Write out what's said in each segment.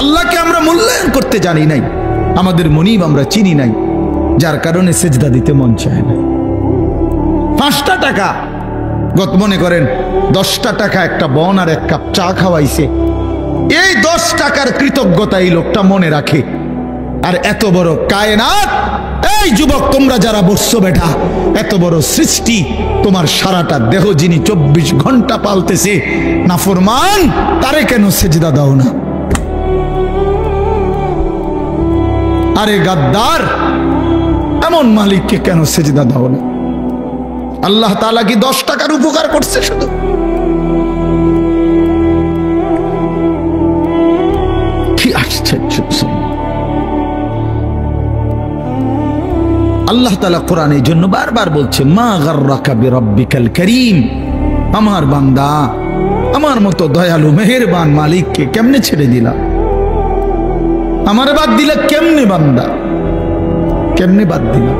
আল্লাহকে আমরা মূল্যায়ন করতে জানি নাই, আমাদের মনিব আমরা চিনি নাই, যার কারণে সেজদা দিতে মন চায় না। 5টা টাকা মনে করেন 10টা টাকা একটা বন আর এক কাপ চা খাওয়াইছে, এই 10 টাকার কৃতজ্ঞতা এই লোকটা মনে রাখে। আর এত বড় কায়নাত, এই যুবক তোমরা যারা বসছো বেটা, এত বড় সৃষ্টি, তোমার সারাটা দেহ যিনি 24 ঘন্টা পালতেছে, নাফরমান তারে কেন সেজদা দাও না? আরে গাদ্দার, এমন মালিককে কেন সেজদা দাও না? আল্লাহ তাআলা কি 10 টাকার উপকার করছে শুধু? কি আশ্চর্য! আল্লাহ তাআলা কোরআনের জন্য বারবার বলছে, মা গাররাকা বিরাব্বিকাল কারীম, আমার বান্দা আমার মতো দয়ালু মেহেরবান মালিককে কেমনে ছেড়ে দিলা? আমারে বাদ দিলা কেমনে বান্দা? কেমনে বাদ দিলা?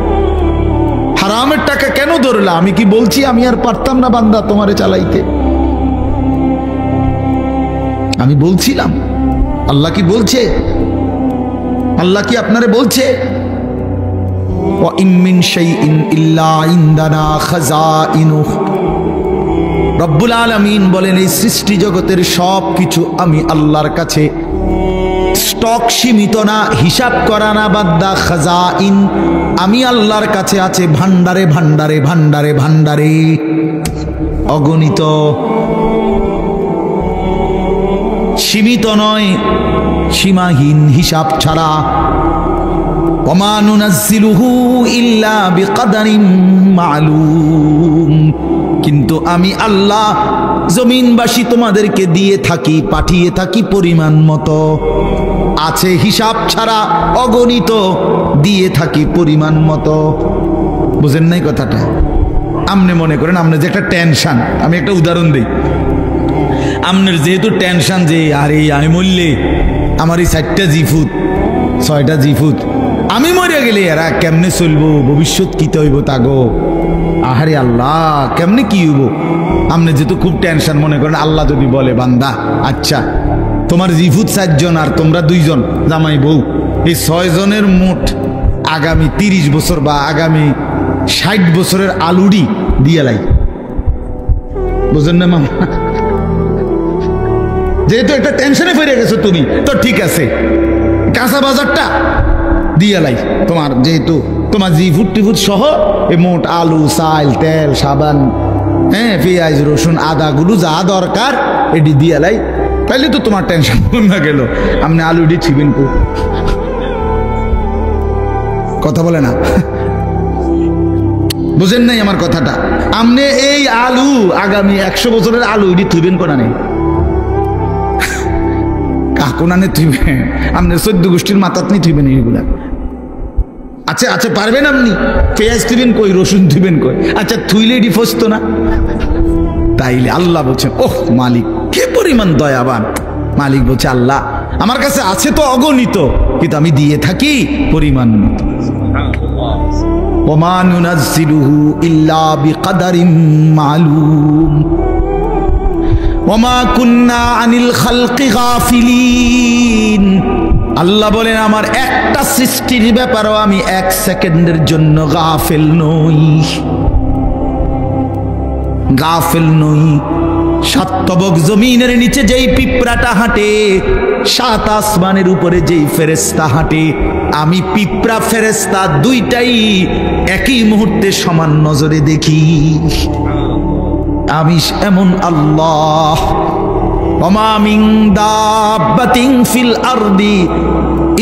হারামের টাকা কেন ধরলা? আমি কি বলছি আমি আর পারতাম না বান্দা তোমারে চালাইতে? আমি বলছিলাম? আল্লাহ কি বলছে? আল্লাহ কি আপনারে বলছে ওয়া ইন মিন শাইইন ইল্লা ইনদানা খাযাইনুহু? রব্বুল আলামিন বলেন, এই সৃষ্টি জগতের সব কিছু আমি আল্লাহর কাছে স্টক সীমিত না, হিসাব করা না বান্দা, খাজাইন আমি আল্লাহর কাছে আছে ভান্ডারে ভান্ডারে ভান্ডারে ভান্ডারে, অগণিত, সীমিত নয়, সীমাহীন, হিসাব ছাড়া। ওমা নুনাজ্জিলুহু ইল্লা বিকদারিন মালুম, কিন্তু আমি আল্লাহ জমিনবাসী তোমাদেরকে দিয়ে থাকি, পাঠিয়ে থাকি পরিমাণ মতো, আছে হিসাব ছাড়া, অগণিত, দিয়ে থাকি পরিমাণ মতো। বুঝেন নাই কথাটা? আপনি মনে করেন আপনার যে একটা টেনশন, আমি একটা উদাহরণ দিই, আপনার যেহেতু টেনশন যে আরে আমি মরলে আমার এই 4টা জিফুত 6টা জিফুত, আমি মরে গেলে এরা কেমনে চলবো, ভবিষ্যৎ কি হইব তাগো, আহারে আল্লাহ কেমনে কি হইব, আপনি যেহেতু খুব টেনশন মনে করেন, আল্লাহ যদি বলে বান্দা আচ্ছা তোমার জিফুত 4 জন আর তোমরা 2 জন জামাই বউ, এই 6 জনের মোট আগামী 30 বছর বা আগামী 60 বছরের আলুডি দিয়ে লাই। বুঝেন না মামা? যেহেতু একটা টেনশনে পড়ে গেছো তুমি, তো ঠিক আছে কাঁচা বাজারটা দিয়ে লাই, তোমার যেহেতু তোমার জিফুট টিফুট সহ এই মোট আলু, চাল, তেল, সাবান, হ্যাঁ পেঁয়াজ, রসুন, আদাগুলো যা দরকার এটি দিয়ে লাই, তাইলে তো তোমার টেনশন না গেল। আপনি আলুটি ছিবেন কো? কথা বলে না, বুঝেন নাই আমার কথাটা? আপনি এই আলু আগামী 100 বছরের আলু এটি থুইবেন কোনা নেই, কাকুনানে থুইবেন, আপনি 14 গোষ্ঠীর মাথাত নিয়ে থুইবেন এইগুলা। আচ্ছা আচ্ছা পারবেন আপনি? পেঁয়াজ থুইবেন কই, রসুন থুইবেন কই? আচ্ছা থুইলে এটি ফসতো না? তাইলে আল্লাহ বলছেন, ওহ মালিক কে পরিমাণ দয়াবান। মালিক বলছে, আল্লাহ আমার কাছে আছে তো অগণিত, কিন্তু আমি দিয়ে থাকি পরিমাণ মতো। ওমা নুনাজ্জিলুহু ইল্লা বিকদারিন মালুম ওমা কুন্না আনিল খালকি গাফিলিন। আল্লাহ বলেন, আমার একটা সৃষ্টির ব্যাপারেও আমি 1 সেকেন্ডের জন্য গাফেল নই, গাফেল নই। 7 তবক জমিনের নিচে যেই পিঁপড়াটা হাঁটে, 7 আসমানের উপরে যেই ফেরেশতা হাঁটে, আমি পিঁপড়া ফেরেশতা দুইটাই একই মুহূর্তে সমান নজরে দেখি। আমি এমন আল্লাহ। ওমা মিন দাব্বাতিন ফিল আরদি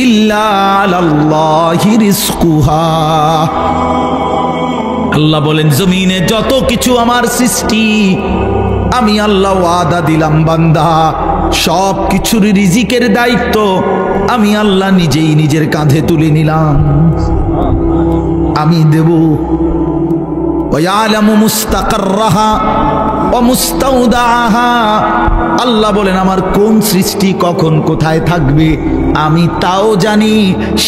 ইল্লা আলাল্লাহি রিজকুহা। আল্লাহ বলেন, জমিনে যত কিছু আমার সৃষ্টি, আমি আল্লাহ ওয়াদা দিলাম বান্দা, সব কিছুর রিজিকের দায়িত্ব আমি আল্লাহ নিজেই নিজের কাঁধে তুলে নিলাম, আমি দেব। ওয়ায়ালামু মুস্তাকাররাহা ওয়া মুস্তাউদাহা। আল্লাহ বলেন, আমার কোন সৃষ্টি কখন কোথায় থাকবে আমি তাও জানি,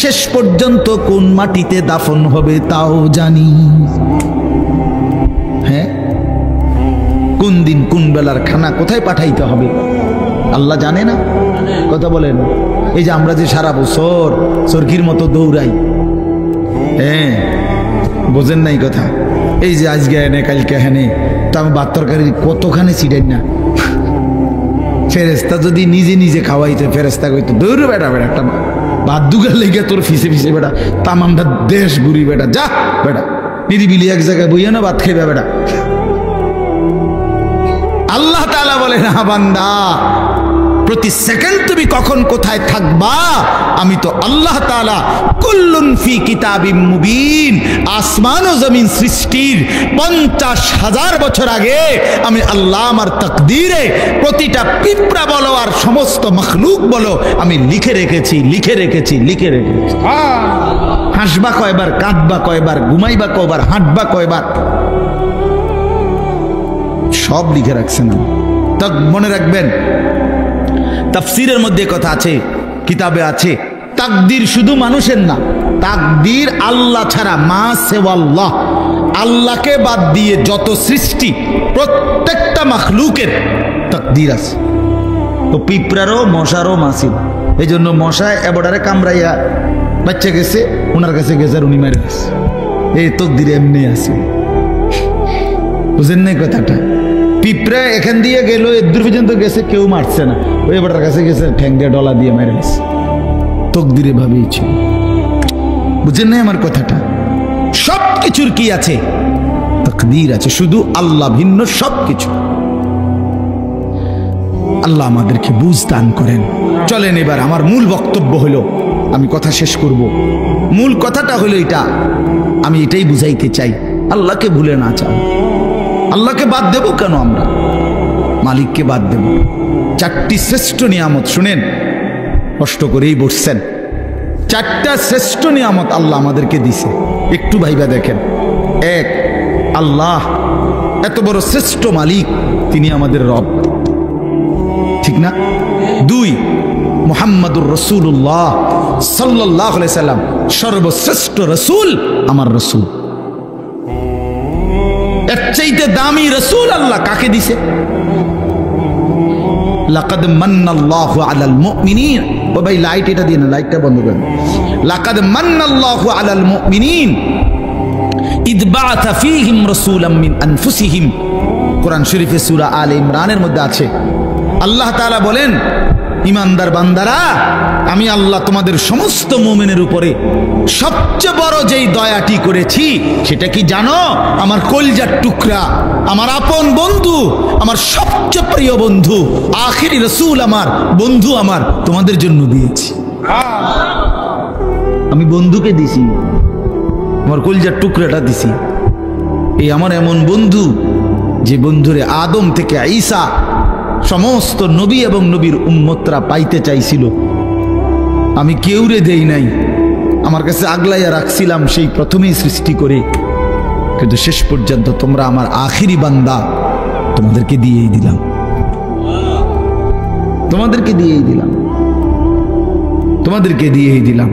শেষ পর্যন্ত কোন মাটিতে দাফন হবে তাও জানি। হ্যাঁ, কোন দিন কোন বেলার খানা কোথায় পাঠাইতে হবে আল্লাহ জানে না? কথা বলেন। এই যে আমরা যে সারা বছর চরকির মতো দৌড়াই, হ্যাঁ বোঝেন নাই কথা। এই যে আজকে হেনে কালকে হেনে, তো আমি ভাত তরকারি কতখানি ছিটাই না। ফেরেস্তা যদি নিজে নিজে খাওয়াইতে, ফেরেস্তা কইতো দৌড় বেটা বেটা একটা ভাত দুগার লেগে তোর ফিসে ফিসে বেটা তামামটা দেশ ঘুরি বেটা, যা বেটা নিরিবিলি এক জায়গায় বইয়া না ভাত খাইবা বেটা। আল্লাহ তাআলা বলে না বান্দা, প্রতি সেকেন্ড তুমি কখন কোথায় থাকবা আমি তো আল্লাহ তাআলা কুল্লুন ফি কিতাবিম মুবিন, আসমান ও জমিন সৃষ্টির 50,000 বছর আগে আমি আল্লাহ আমার তাকদীরে প্রতিটা পিঁপড়া বলো আর সমস্ত মখলুক বলো আমি লিখে রেখেছি, লিখে রেখেছি, লিখে রেখেছি। হাসবা কয়বার, কাঁদবা কয়বার, ঘুমাইবা কয়বার, হাঁটবা কয়বার, সব লিখে রাখছেন। তা মনে রাখবেন, তাফসীরের মধ্যে কথা আছে, কিতাবে আছে, তাকদীর শুধু মানুষের না, তাকদীর আল্লাহ ছাড়া, মা সেওয়াল্লাহ, আল্লাহকে বাদ দিয়ে যত সৃষ্টি প্রত্যেকটা মাখলুকের তাকদীর আছে। তো পিঁপড়ারও মশারও মাসির, এই জন্য মশায় এবডারে কামড়াইয়া বাচ্চা গেছে, ওনার কাছে গেছে আর উনি মেরে গেছে, এই তাকদীর এমনি আছে। বুঝেন নাই কথাটা? পিঁপড়া এখান দিয়ে গেল, এদূর পর্যন্ত গেছে, কেউ মারছে না, ওই এবারটার কাছে গেছে, ঠ্যাং দিয়ে ডলা দিয়ে মেরে গেছে। তকদিরে ভাবেই ছিল। বুঝেন নাই আমার কথাটা? সব কিছুর কি আছে? তাকদীর আছে, শুধু আল্লাহ ভিন্ন সব কিছু। আল্লাহ আমাদেরকে বুঝ দান করেন। চলেন এবার আমার মূল বক্তব্য হলো, আমি কথা শেষ করব। মূল কথাটা হলো এটা, আমি এটাই বুঝাইতে চাই, আল্লাহকে ভুলে না চাও। আল্লাহকে বাদ দেব কেন? আমরা মালিককে বাদ দেব। 4টি শ্রেষ্ঠ নিয়ামত শুনেন, কষ্ট করেই বসছেন। 4টা শ্রেষ্ঠ নিয়ামত আল্লাহ আমাদেরকে দিছে, একটু ভাইবা দেখেন। 1, আল্লাহ এত বড় শ্রেষ্ঠ মালিক, তিনি আমাদের রব, ঠিক না? 2, মুহাম্মাদুর রাসূলুল্লাহ সাল্লাল্লাহু আলাইহি সাল্লাম, সর্বশ্রেষ্ঠ রাসূল আমার রাসূল। এর চাইতে দামি রাসূল আল্লাহ কাকে দিছে? লাকাদ মান্নাল্লাহু আলাল মুমিনিন। ও ভাই লাইট এটা দিয়ে না, লাইটটা বন্ধ করেন। লাকাদ মান্নাল্লাহু আলাল মুমিনিন ইদ বাআথা ফীহিম রাসূলাম মিন আনফুসিহিম। কোরআন শরীফে সূরা আলে ইমরানের মধ্যে আছে। আল্লাহ তাআলা বলেন, ইমানদার বান্দারা, আমি আল্লাহ তোমাদের সমস্ত মুমিনের উপরে সবচেয়ে বড় যেই দয়াটি করেছি সেটা কি জানো? আমার কলিজার টুকরা, আমার আপন বন্ধু, আমার সবচেয়ে প্রিয় বন্ধু, আখিরি রাসূল আমার, বন্ধু আমার, তোমাদের জন্য দিয়েছি। আমি বন্ধুকে দিছি, আমার কলিজার টুকরাটা দিছি। এই আমার এমন বন্ধু, যে বন্ধুরে আদম থেকে ঈসা সমস্ত নবী এবং নবীর উম্মতরা পাইতে চাইছিল, আমি কেউরে দেই নাই, আমার কাছে আগলাইয়া রাখছিলাম সেই প্রথমেই সৃষ্টি করে, কিন্তু শেষ পর্যন্ত তোমরা আমার আখিরি বান্দা, তোমাদেরকে দিয়েই দিলাম, তোমাদেরকে দিয়েই দিলাম, তোমাদেরকে দিয়েই দিলাম।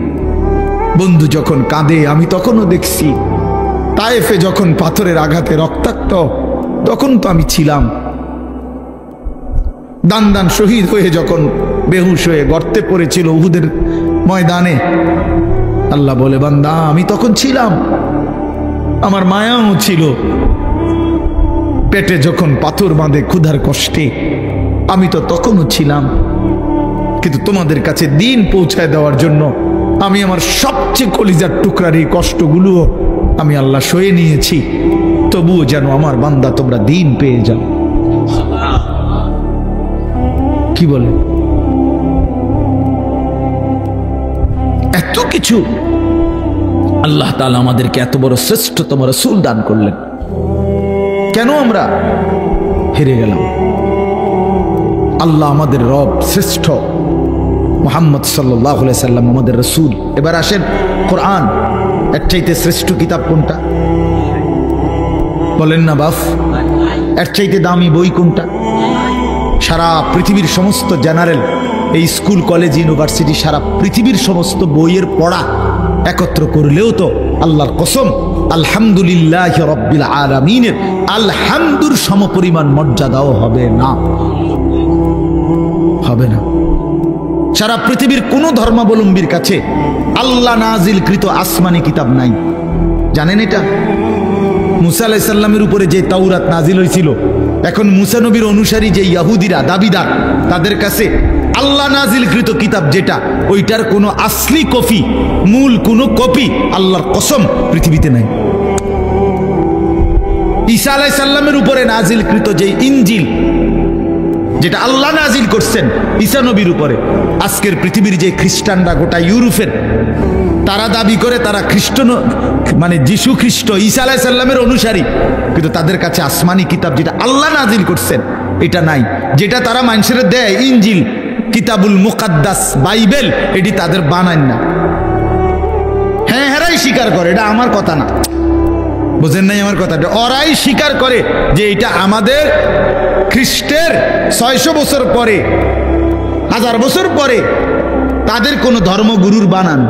বন্ধু যখন কাঁদে আমি তখনও দেখছি, তায়েফে যখন পাথরের আঘাতে রক্তাক্ত, তখন তো আমি ছিলাম। দান দান শহীদ হয়ে যখন বেহুশ হয়ে গর্তে পড়েছিল উহুদের ময়দানে, আল্লাহ বলে, বান্দা আমি তখন ছিলাম, আমার মায়াও ছিল। পেটে যখন পাথর বাঁধে ক্ষুধার কষ্টে, আমি তো তখনও ছিলাম। কিন্তু তোমাদের কাছে দিন পৌঁছায় দেওয়ার জন্য আমি আমার সবচেয়ে কলিজার টুকরার এই কষ্টগুলো আমি আল্লাহ সয়ে নিয়েছি, তবুও যেন আমার বান্দা তোমরা দিন পেয়ে যাও। কি বলে? এত কিছু আল্লাহ তাআলা আমাদেরকে এত বড় শ্রেষ্ঠতম রাসূল দান করলেন, কেন আমরা হেরে গেলাম? আল্লাহ আমাদের রব, শ্রেষ্ঠ মুহাম্মদ সাল্লাল্লাহু আলাইহি সাল্লাম আমাদের রাসূল। এবার আসেন, কোরআন এর চাইতে শ্রেষ্ঠ কিতাব কোনটা? বলেন না বাপ, এর চাইতে দামি বই কোনটা? সারা পৃথিবীর সমস্ত জেনারেল, এই স্কুল কলেজ ইউনিভার্সিটি, সারা পৃথিবীর সমস্ত বইয়ের পড়া একত্র করলেও তো আল্লাহর কসম আলহামদুলিল্লাহ রাব্বিল আলামিনের আলহামদুর সমপরিমাণ মর্যাদাও হবে না, হবে না। সারা পৃথিবীর কোন ধর্মাবলম্বীর কাছে আল্লাহ নাজিলকৃত আসমানি কিতাব নাই। জানেন এটা? মুসা আলাইহিস সালামের উপরে যে তাওরাত নাজিল হয়েছিল, এখন মুসা নবীর অনুসারী যে ইহুদিরা দাবিদার, তাদের কাছে আল্লাহ নাজিলকৃত কিতাব যেটা, ওইটার কোনো আসলি কপি, মূল কোনো কপি আল্লাহর কসম পৃথিবীতে নাই। ঈসা আলাইহিস সালামের উপরে নাজিলকৃত যে ইনজিল, যেটা আল্লাহ নাজিল করছেন ঈসা নবীর উপরে, আজকের পৃথিবীর যে খ্রিস্টানরা, গোটা ইউরোপের, তারা দাবি করে তারা খ্রিস্ট, মানে যিশু খ্রিস্ট ঈসা আলাইহিস সালামের অনুসারী, কিন্তু তাদের কাছে আসমানি কিতাব যেটা আল্লাহ নাজিল করছেন এটা নাই। যেটা তারা মানুষের দেয় ইনজিল, কিতাবুল মুকাদ্দাস, বাইবেল, এটি তাদের বানান না। হ্যাঁ, হেরাই স্বীকার করে, এটা আমার কথা না, বুঝেন নাই আমার কথাটা? ওরাই স্বীকার করে যে এটা আমাদের খ্রিস্টের 600 বছর পরে, 1000 বছর পরে তাদের কোন ধর্মগুরুর বানান।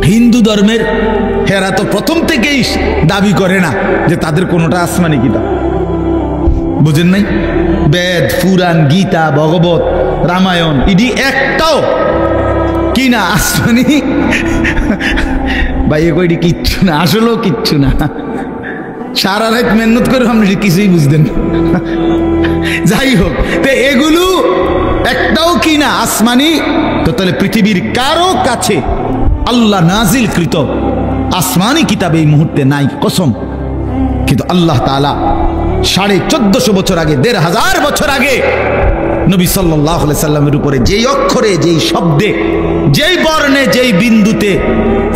হিন্দু ধর্মের হেরা তো প্রথম থেকেই দাবি করে না যে তাদের কোনটা আসমানি কিতাব, বুঝেন নাই? বেদ, পুরাণ, গীতা, ভগবত, রামায়ণ, ইডি একটাও কি না আসমানি। ভাই কইটি কিচ্ছু না, আসলেও কিচ্ছু না। সারা রাত মেহনত করে আপনি কিছুই বুঝতেন। যাই হোক, তো এগুলো একটাও কি না আসমানি। তো তাহলে পৃথিবীর কারো কাছে আল্লাহ নাজিলকৃত আসমানি কিতাব এই মুহূর্তে নাই, কসম। কিন্তু আল্লাহ তাআলা 1450 বছর আগে, 1500 বছর আগে নবী সাল্লাল্লাহু আলাইহি সাল্লামের উপরে যেই অক্ষরে, যেই শব্দে, যেই বর্ণে, যেই বিন্দুতে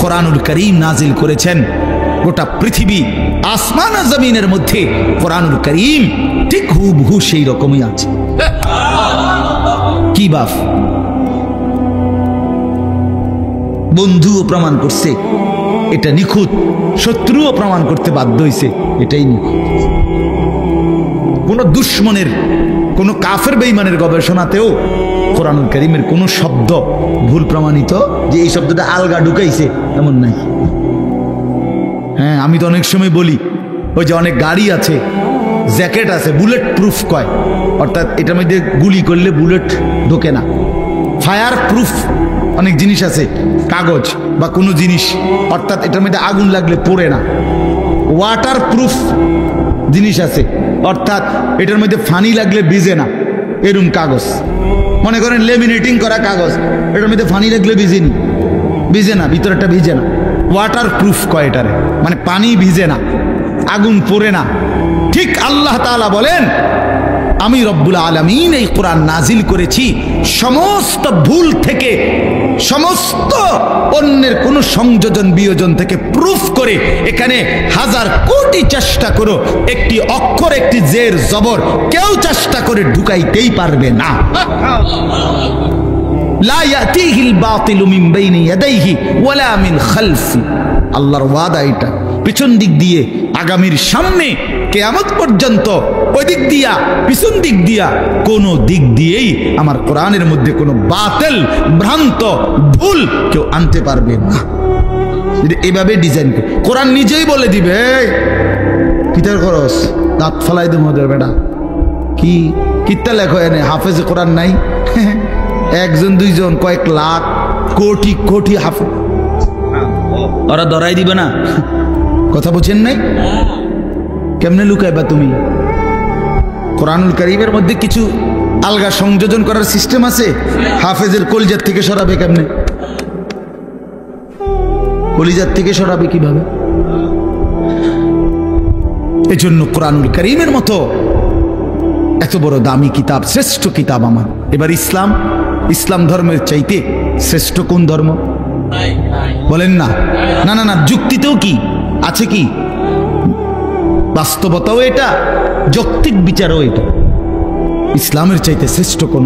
কোরআনুল কারীম নাজিল করেছেন, গোটা পৃথিবী আসমান আর জমিনের মধ্যে কোরআনুল কারীম ঠিক হুবহু সেই রকমই আছে। কি বাপ, বন্ধুও প্রমাণ করছে এটা নিখুঁত, শত্রুও প্রমাণ করতে বাধ্য হয়েছে এটাই নিখুঁত। কোন দুশ্মনের, কোন কাফের বেঈমানের গবেষণাতেও কোরআনুল কারীমের কোন শব্দ ভুল প্রমাণিত যে এই শব্দটা আলগা ঢুকাইছে এমন নাই। হ্যাঁ, আমি তো অনেক সময় বলি, ওই যে অনেক গাড়ি আছে, জ্যাকেট আছে, বুলেট প্রুফ কয়, অর্থাৎ এটার মধ্যে গুলি করলে বুলেট ঢোকে না। ফায়ার প্রুফ অনেক জিনিস আছে, কাগজ বা কোনো জিনিস, অর্থাৎ এটার মধ্যে আগুন লাগলে পড়ে না। ওয়াটার প্রুফ জিনিস আছে, অর্থাৎ এটার মধ্যে পানি লাগলে ভিজে না, এরকম কাগজ। মনে করেন লেমিনেটিং করা কাগজ, এটার মধ্যে পানি লাগলে ভিজে না, ভিতরেরটা ভিজে না। ওয়াটার প্রুফ কয় এটারে, মানে পানি ভিজে না, আগুন পড়ে না। ঠিক আল্লাহ তাআলা বলেন, আমি রব্বুল আলামিন এই কোরআন নাজিল করেছি সমস্ত ভুল থেকে, সমস্ত অন্যের কোন সংযোজন বিয়োজন থেকে প্রুফ করে। এখানে 1000 কোটি চেষ্টা করো, একটি অক্ষর, একটি জের জবর কেউ চেষ্টা করে ঢুকাইতেই পারবে না। লা ইয়াতিহিল বাতিলু মিন বাইনি ইয়াদাইহি ওয়ালা মিন খালফি। আল্লাহর ওয়াদা এটা, পিছন দিক দিয়ে, আগামীর সামনে, কিয়ামত পর্যন্ত, ওই দিক দিয়া, পিছন দিক দিয়া, কোন দিক দিয়েই আমার কোরআনের মধ্যে কোনো বাতিল, ভ্রান্ত, ভুল কেউ আনতে পারবে না। এভাবে ডিজাইন করে কোরআন নিজেই বলে দিবে, কিতার খরচ দাঁত ফলাই দেব ওদের বেটা, কি কিতা লেখো এনে হাফেজে কোরআন নাই, একজন দুইজন, কয়েক লাখ, কোটি কোটি হাফেজ, ওরা ধরাই দিবে না। কথা বুঝেন নাই? কেমনে লুকাইবা তুমি? কোরআনুল কারীমের মধ্যে কিছু আলগা সংযোজন করার সিস্টেম আছে। হাফেজের কলিজার থেকে সরাবে কেমনে? কলিজার থেকে সরাবে কিভাবে? এজন্য কোরআনুল কারীমের মতো এত বড় দামি কিতাব, শ্রেষ্ঠ কিতাব আমার। এবার ইসলাম ধর্মের চাইতে শ্রেষ্ঠ কোন ধর্ম বলেন না? না না না, যুক্তিতেও কি আছে, কি বাস্তবতাও এটা, যৌক্তিক বিচারও এটা। ইসলামের চাইতে শ্রেষ্ঠ কোন?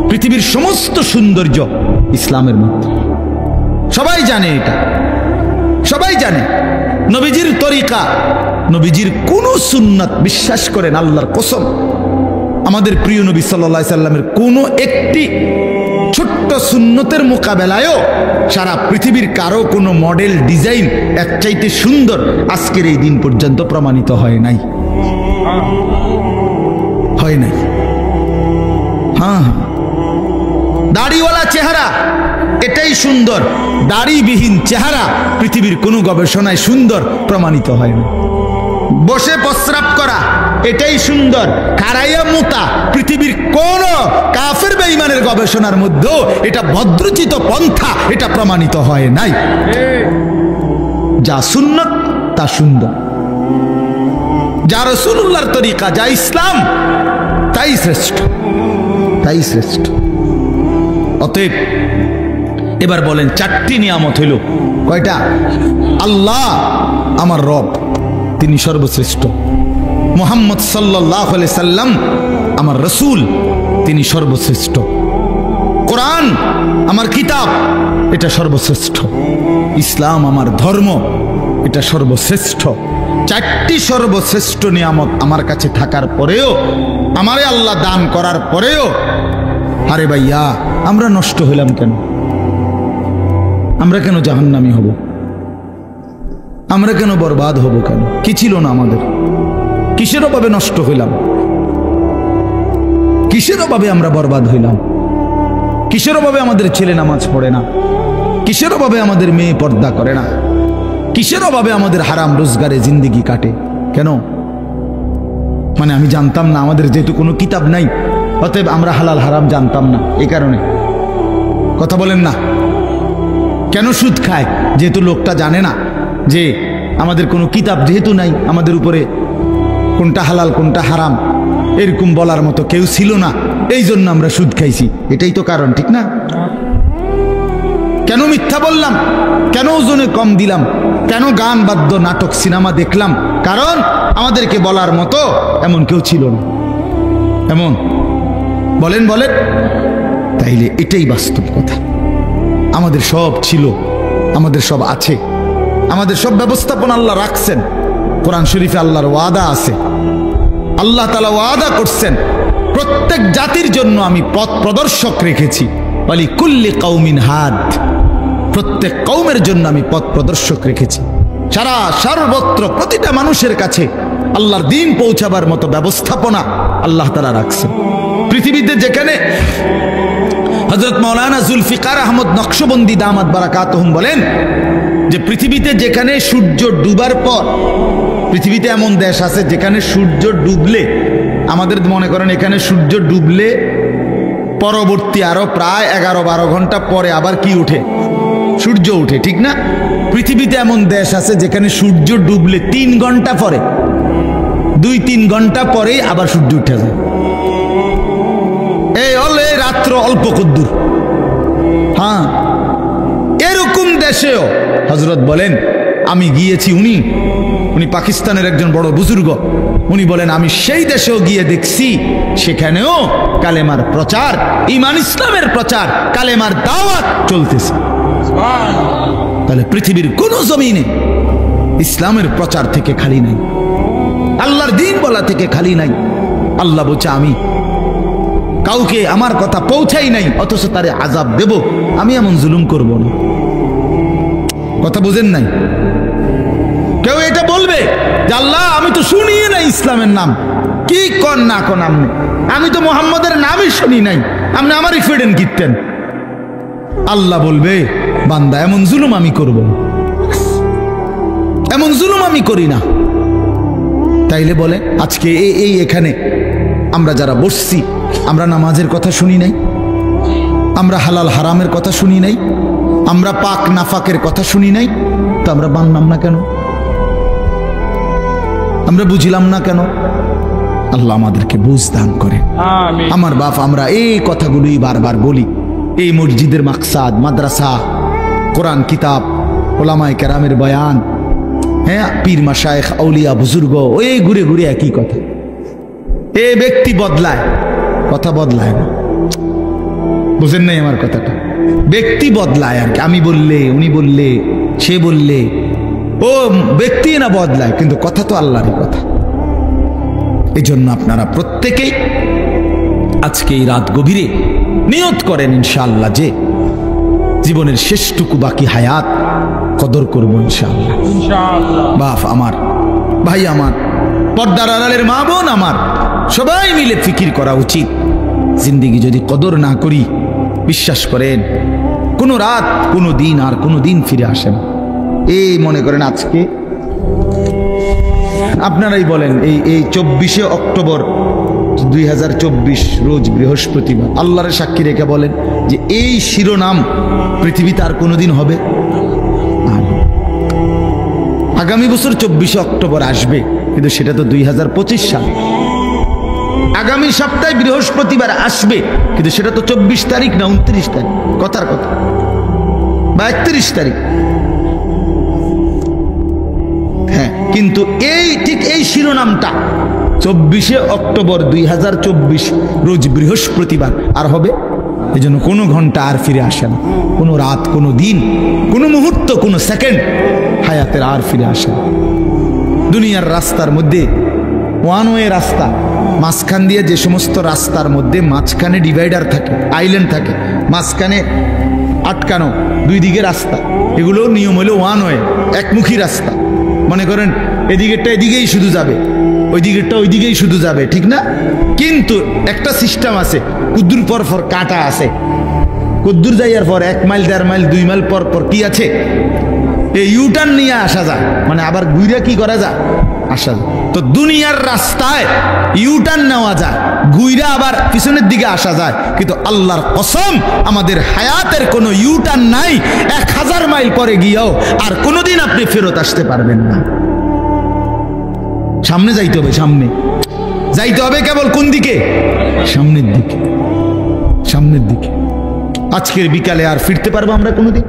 পৃথিবীর সমস্ত সৌন্দর্য ইসলামের মধ্যে, সবাই জানে এটা, সবাই জানে। নবীজির তরিকা, নবীজির কোন সুন্নাত বিশ্বাস করেন আল্লাহর কসম, আমাদের প্রিয় নবী সাল্লাল্লাহু আলাইহি সাল্লামের কোনো একটি ছোট্ট সুন্নতের মোকাবেলায়ও সারা পৃথিবীর কারো কোনো মডেল, ডিজাইন এর চাইতে সুন্দর আজকের এই দিন পর্যন্ত প্রমাণিত হয় নাই, হয় নাই। হ্যাঁ, চেহারা এটাই সুন্দর, দাড়িবিহীন চেহারা পৃথিবীর কোনো গবেষণায় সুন্দর প্রমাণিত হয় না। বসে প্রস্রাব করা এটাই সুন্দর, খাড়াইয়া মুতা পৃথিবীর কোন কাফের বেঈমানের গবেষণার মধ্যেও এটা ভদ্রচিত পন্থা এটা প্রমাণিত হয় নাই। যা সুন্নত তা সুন্দর, যা রাসূলুল্লাহর তরিকা, যা ইসলাম তাই শ্রেষ্ঠ, তাই শ্রেষ্ঠ। অতএব এবার বলেন চারটি নিয়ামত হইল কয়টা? আল্লাহ আমার রব, তিনি সর্বশ্রেষ্ঠ। মুহাম্মদ সাল্লাল্লাহু আলাইহি সাল্লাম আমার রাসূল, তিনি সর্বশ্রেষ্ঠ। কোরআন আমার কিতাব, এটা সর্বশ্রেষ্ঠ। ইসলাম আমার ধর্ম, এটা সর্বশ্রেষ্ঠ। চারটি সর্বশ্রেষ্ঠ নিয়ামত আমার কাছে থাকার পরেও, আমারে আল্লাহ দান করার পরেও, আরে ভাইয়া আমরা নষ্ট হইলাম কেন? আমরা কেন জাহান্নামী হব? আমরা কেন বরবাদ হব কেন? কি ছিল না আমাদের? কিসের অভাবে নষ্ট হইলাম? কিসের অভাবে আমরা বরবাদ হইলাম? কিসের অভাবে আমাদের ছেলে নামাজ পড়ে না? কিসের অভাবে আমাদের মেয়ে পর্দা করে না? কিসের অভাবে আমাদের হারাম রোজগারে জিন্দেগি কাটে? কেন? মানে আমি জানতাম না, আমাদের যেহেতু কোনো কিতাব নাই, অতএব আমরা হালাল হারাম জানতাম না, এই কারণে। কথা বলেন না কেন সুদ খায়? যেহেতু লোকটা জানে না যে আমাদের কোনো কিতাব যেহেতু নাই, আমাদের উপরে কোনটা হালাল কোনটা হারাম এরকম বলার মতো কেউ ছিল না, এই জন্য আমরা সুদ খাইছি। এটাই তো কারণ, ঠিক না? কেন মিথ্যা বললাম? কেন ওজনে কম দিলাম? কেন গান বাদ্য নাটক সিনেমা দেখলাম? কারণ আমাদেরকে বলার মতো এমন কেউ ছিল না। এমন বলেন বলেন, তাইলে এটাই বাস্তব কথা। আমাদের সব ছিল, আমাদের সব আছে, আমাদের সব ব্যবস্থাপনা আল্লাহ রাখছেন। কোরআন শরীফে আল্লাহর ওয়াদা আছে, আল্লাহ তাআলা ওয়াদা করছেন প্রত্যেক জাতির জন্য আমি পথ প্রদর্শক রেখেছি। ওয়ালি কুল্লি কওমিন হাদ, প্রত্যেক কওমের জন্য আমি পথ প্রদর্শক রেখেছি। সারা সর্বত্র প্রতিটা মানুষের কাছে আল্লাহর দ্বীন পৌঁছাবার মতো ব্যবস্থাপনা আল্লাহ তাআলা রাখছেন। পৃথিবীতে যেখানে হযরত মাওলানা জুলফিকার আহমদ নকশবন্দি দামাত বারাকাতুহুম বলেন যে পৃথিবীতে যেখানে সূর্য ডুবার পর, পৃথিবীতে এমন দেশ আছে যেখানে সূর্য ডুবলে, আমাদের মনে করেন এখানে সূর্য ডুবলে পরবর্তী আরো প্রায় 11-12 ঘন্টা পরে আবার কি উঠে? সূর্য উঠে, ঠিক না? পৃথিবীতে এমন দেশ আছে যেখানে সূর্য ডুবলে 3 ঘন্টা পরে, 2-3 ঘন্টা পরেই আবার সূর্য উঠে যায়। এই হলে রাত্র অল্প কদ্দুর। হ্যাঁ, এরকম দেশেও হযরত বলেন আমি গিয়েছি, উনি পাকিস্তানের একজন বড় বুজুর্গ, উনি বলেন আমি সেই দেশেও গিয়ে দেখছি সেখানেও কালেমার প্রচার, ঈমান ইসলামের প্রচার, কালেমার দাওয়াত চলতেছে। তাহলে পৃথিবীর কোন জমিনে ইসলামের প্রচার থেকে খালি নাই, আল্লাহর দ্বীন বলা থেকে খালি নাই। আল্লাহ বলছে আমি কাউকে আমার কথা পৌঁছাই নাই অথচ তারে আযাব দেব, আমি এমন জুলুম করব না। কথা বুঝেন নাই? কেউ এটা বলবে যে আল্লাহ আমি তো শুনিয়ে নাই ইসলামের নাম, কি কন না কন আপনি, আমি তো মুহাম্মদের নামই শুনি নাই, আপনি আমারই ফেডেন কিনতেন। আল্লাহ বলবে বান্দা এমন জুলুম আমি করব না, এমন জুলুম আমি করি না। তাইলে বলে আজকে এই এখানে আমরা যারা বসছি, আমরা নামাজের কথা শুনি নাই, আমরা হালাল হারামের কথা শুনি নাই, আমরা পাক নাফাকের কথা শুনি নাই, তো আমরা মানলাম না কেন? আমরা বুঝলাম না কেন? আল্লাহ আমাদেরকে বুঝ দান করে। আমার বাপ, আমরা এই কথাগুলোই বারবার বলি। এই মসজিদের মাকসাদ, মাদ্রাসা, কোরআন কিতাব, ওলামায়ে কেরামের বয়ান, হ্যাঁ, পীর মাশায়েখ আউলিয়া বুজুর্গ, ওই ঘুরে ঘুরে একই কথা। এ ব্যক্তি বদলায়, কথা বদলায় না। বুঝেন নাই আমার কথাটা? ব্যক্তি বদলায় আর কি, আমি বললে, উনি বললে, সে বললে, ও ব্যক্তি না বদলায়, কিন্তু কথা তো আল্লাহরই কথা। এই জন্য আপনারা প্রত্যেকেই আজকে এই রাত গভীরে নিয়ত করেন ইনশাআল্লাহ যে জীবনের শেষটুকু বাকি হায়াত কদর করবো ইনশাআল্লাহ। বাপ আমার, ভাই আমার, পর্দার আড়ালের মা বোন আমার, সবাই মিলে ফিকির করা উচিত। জিন্দেগি যদি কদর না করি, বিশ্বাস করেন কোনো রাত কোনো দিন আর কোনো দিন ফিরে আসে না। এই মনে করেন আজকে আপনারাই বলেন, এই 24শে অক্টোবর 2024 রোজ বৃহস্পতিবার, আল্লাহর সাক্ষী রেখে বলেন যে এই শিরোনাম পৃথিবীতে আর কোনোদিন হবে? আগামী বছর 24শে অক্টোবর আসবে, কিন্তু সেটা তো 2025 সাল। আগামী সপ্তাহে বৃহস্পতিবার আসবে, কিন্তু সেটা তো 24 তারিখ না 29 তারিখ, কথার কথা, বা 31 তারিখ। হ্যাঁ, কিন্তু ঠিক এই শিরোনামটা 24শে অক্টোবর 2024 রোজ বৃহস্পতিবার আর হবে? এই জন্য কোনো ঘন্টা আর ফিরে আসে না, কোনো রাত, কোনো দিন, কোনো মুহূর্ত, কোনো সেকেন্ড হায়াতের আর ফিরে আসে না। দুনিয়ার রাস্তার মধ্যে ওয়ান ওয়ে রাস্তা, মাঝখান দিয়ে যে সমস্ত রাস্তার মধ্যে মাঝখানে ডিভাইডার থাকে, আইল্যান্ড থাকে, মাঝখানে আটকানো দুই দিকে রাস্তা, এগুলো নিয়ম হলো ওয়ান ওয়ে, একমুখী রাস্তা। মনে করেন এদিকেরটা এদিকেই শুধু যাবে, ওই দিকেরটা ওই দিকেই শুধু যাবে, ঠিক না? কিন্তু একটা সিস্টেম আছে, কুদ্দুর পর পর কাটা আছে, কুদ্দুর যাইয়ার পর 1 মাইল 1.5 মাইল 2 মাইল পর পর কি আছে, এই ইউটার্ন নিয়ে আসা যায়, মানে আবার ঘুরে কি করা যায়, আসা যায়। তো দুনিয়ার রাস্তায় ইউটার্ন নেওয়া যায়, ঘুরে আবার পিছনের দিকে আসা যায়, কিন্তু আল্লাহর কসম আমাদের হায়াতের কোনো ইউটার্ন নাই। 1000 মাইল পরে গিয়েও আর কোনোদিন আপনি ফেরত আসতে পারবেন না। সামনে যাইতে হবে, সামনে যাইতে হবে, কেবল কোন দিকে? সামনের দিকে, সামনের দিকে। আজকের বিকালে আর ফিরতে পারবো আমরা কোনোদিন?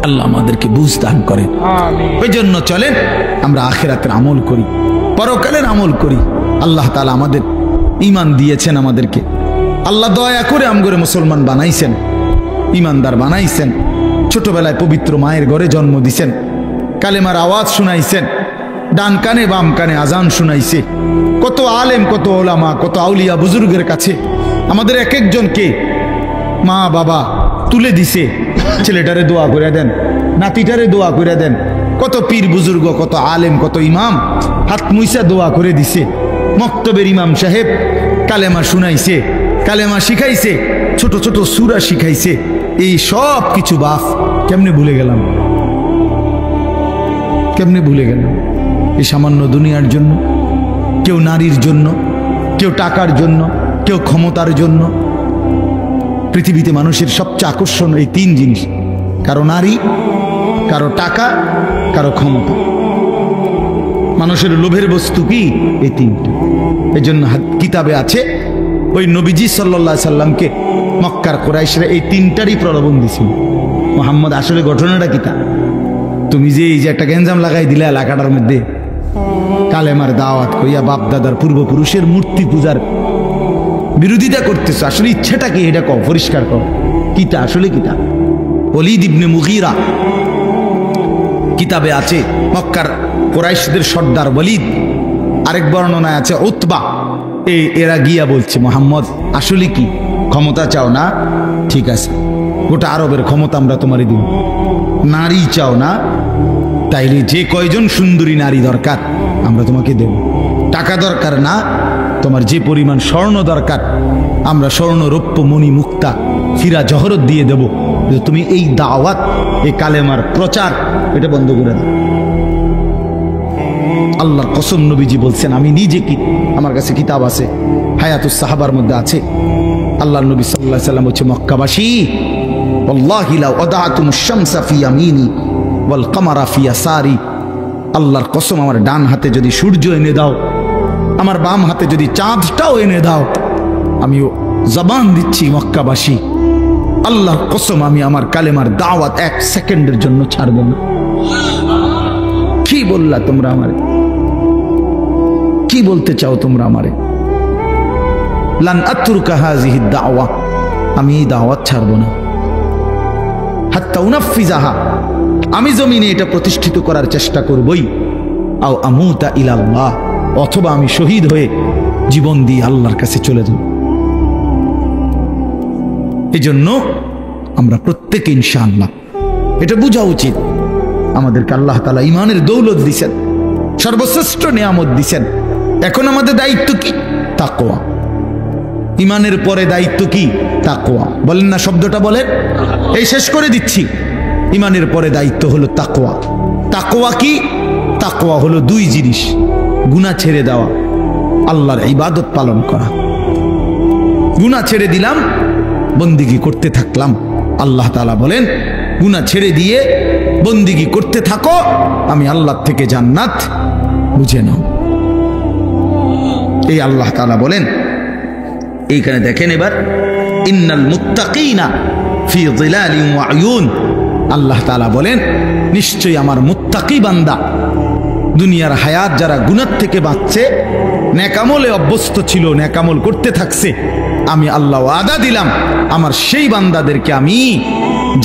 আল্লাহ আমাদেরকে বুঝ দান করেন। ওই জন্য চলেন আমরা আখিরাতের আমল করি, পরকালের আমল করি। আল্লাহ তাআলা আমাদের ঈমান দিয়েছেন, আমাদেরকে আল্লাহ দয়া করে আমগরে মুসলমান বানাইছেন, ঈমানদার বানাইছেন। ছোটবেলায় পবিত্র মায়ের ঘরে জন্ম দিছেন, কালেমার আওয়াজ শুনাইছেন, ডান কানে বাম কানে আজান শুনাইছে। কত আলেম, কত ওলামা, কত আউলিয়া বুজুর্গের কাছে আমাদের এক একজনকে মা বাবা তুলে দিছে, ছেলেটারে দোয়া করে দেন, নাতিটারে দোয়া করে দেন। কত পীর বুজুর্গ, কত আলেম, কত ইমাম হাত মুইসা দোয়া করে দিছে। মক্তবের ইমাম সাহেব কালেমা শুনাইছে, কালেমা শিখাইছে, ছোট ছোট সূরা শিখাইছে। এই সব কিছু বাপ কেমনে ভুলে গেলাম, কেমনে ভুলে গেলাম? এই সামান্য দুনিয়ার জন্য, কেউ নারীর জন্য, কেউ টাকার জন্য, কেউ ক্ষমতার জন্য। পৃথিবীতে মানুষের সবচেয়ে আকর্ষণ এই 3 জিনিস, কারো নারী, কারো টাকা, কারো ক্ষমতা। মানুষের লোভের বস্তু কি? এই 3টা। এই জন্য কিতাবে আছে ওই নবীজি সাল্লাল্লাহু আলাইহি সাল্লামকে মক্কার কুরাইশরা এই 3টারই প্রলোভন দিছিল। মুহাম্মদ আসলে ঘটনাটা কিতা? তুমি যে এই যে একটা গেঞ্জাম লাগাই দিলে এলাকাটার মধ্যে, কালেমার দাওয়াত কইয়া বাপ দাদার পূর্বপুরুষের মূর্তি পূজার বিরোধিতা করতেছ, আসলে ইচ্ছেটা কি এটা কও, পরিষ্কার কও, কিতা আসলে কিতা? ওলীদ ইবনে মুগীরা কিতাবে আছে, মক্কার কুরাইশদের সর্দার ওলীদ, আরেক বর্ণনায় আছে উতবা, এরা গিয়া বলছে মুহাম্মদ আসলে কি ক্ষমতা চাও না? ঠিক আছে, গোটা আরবের ক্ষমতা আমরা তোমারই দিব। নারী চাও না? তাইলে যে কয়জন সুন্দরী নারী দরকার আমরা তোমাকে দেব। টাকা দরকার না? তোমার যে পরিমাণ স্বর্ণ দরকার আমরা স্বর্ণ, রৌপ্য, মণি, মুক্তা, হীরা, জহরত দিয়ে দেব, তুমি এই দাওয়াত, এই কালেমার প্রচার এটা বন্ধ করে দাও। আল্লাহর কসম নবীজি বলছেন, আমি নিজে কি, আমার কাছে কিতাব আছে, হায়াতুস সাহাবার মধ্যে আছে। আল্লাহর নবী সাল্লাল্লাহু আলাইহি সাল্লাম হচ্ছে মক্কাবাসী, ওয়াল্লাহি লাউ আদাতুমুশ শামসা ফি ইয়ামিনি ওয়াল কামারা ফি ইয়াসারি, আল্লাহর কসম আমার ডান হাতে যদি সূর্য এনে দাও, আমার বাম হাতে যদি চাঁদটাও এনে দাও, আমিও জবান দিচ্ছি মক্কাবাসী, আল্লাহর কসম আমি আমার কালেমার দাওয়াত 1 সেকেন্ডের জন্য ছাড়ব না। কি বললা তোমরা আমারে? কি বলতে চাও তোমরা আমারে? লান আতরুকা হাযিহি দাওয়া, আমি এই দাওয়াত ছাড়ব না। হাত্তা উনাফিজাহা, আমি জমিনে এটা প্রতিষ্ঠিত করার চেষ্টা করবই। আও আমুতা ইলাল্লাহ, অথবা আমি শহীদ হয়ে জীবন দিয়ে আল্লাহর কাছে চলে যাব। এজন্য আমরা প্রত্যেকে ইনশাআল্লাহ এটা বোঝা উচিত, আমাদেরকে আল্লাহ তাআলা ঈমানের দৌলত দিয়েছেন, সর্বশ্রেষ্ঠ নিয়ামত দিয়েছেন। এখন আমাদের দায়িত্ব কি? তাকওয়া। ইমানের পরে দায়িত্ব কি? তাকওয়া। বলেন না শব্দটা বলেন। এই শেষ করে দিচ্ছি। ইমানের পরে দায়িত্ব হলো তাকওয়া। তাকওয়া কি? তাকওয়া হলো দুই জিনিস, গুনাহ ছেড়ে দেওয়া, আল্লাহর ইবাদত পালন করা। গুনাহ ছেড়ে দিলাম, বন্দিগি করতে থাকলাম। আল্লাহ তাআলা বলেন গুনাহ ছেড়ে দিয়ে বন্দিগি করতে থাকো, আমি আল্লাহ থেকে জান্নাত বুঝে নাও। এই আল্লাহ তাআলা বলেন। এইখানে দেখেন এবার, ইন্নাল মুত্তাকিনা ফি যিলালিন ওয়া আয়ুন। আল্লাহ তাআলা বলেন নিশ্চয়ই আমার মুত্তাকি বান্দা, দুনিয়ার হায়াত যারা গুনাহ থেকে বাঁচছে, নেকামলে অভ্যস্ত ছিল, নেকামল করতে থাকছে, আমি আল্লাহ ওয়াদা দিলাম আমার সেই বান্দাদেরকে আমি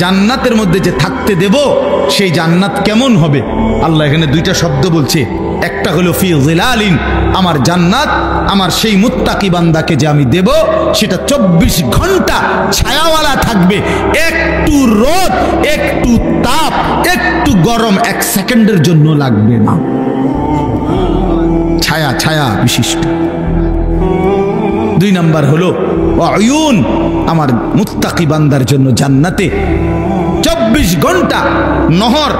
জান্নাতের মধ্যে যে থাকতে দেব, সেই জান্নাত কেমন হবে? আল্লাহ এখানে দুইটা শব্দ বলছে। একটা হলো ফি যিলালিন, আমার জান্নাত আমার সেই মুত্তাকি বান্দাকে যে আমি দেব, সেটা 24 ঘন্টা ছায়াওয়ালা থাকবে। একটু রোদ, একটু তাপ, একটু গরম 1 সেকেন্ডের জন্য লাগবে না। ছায়া ছায়া বিশিষ্ট। 2 নাম্বার হলো আয়ুন, আমার মুত্তাকি বান্দার জন্য জান্নাতে 24 ঘন্টা নহর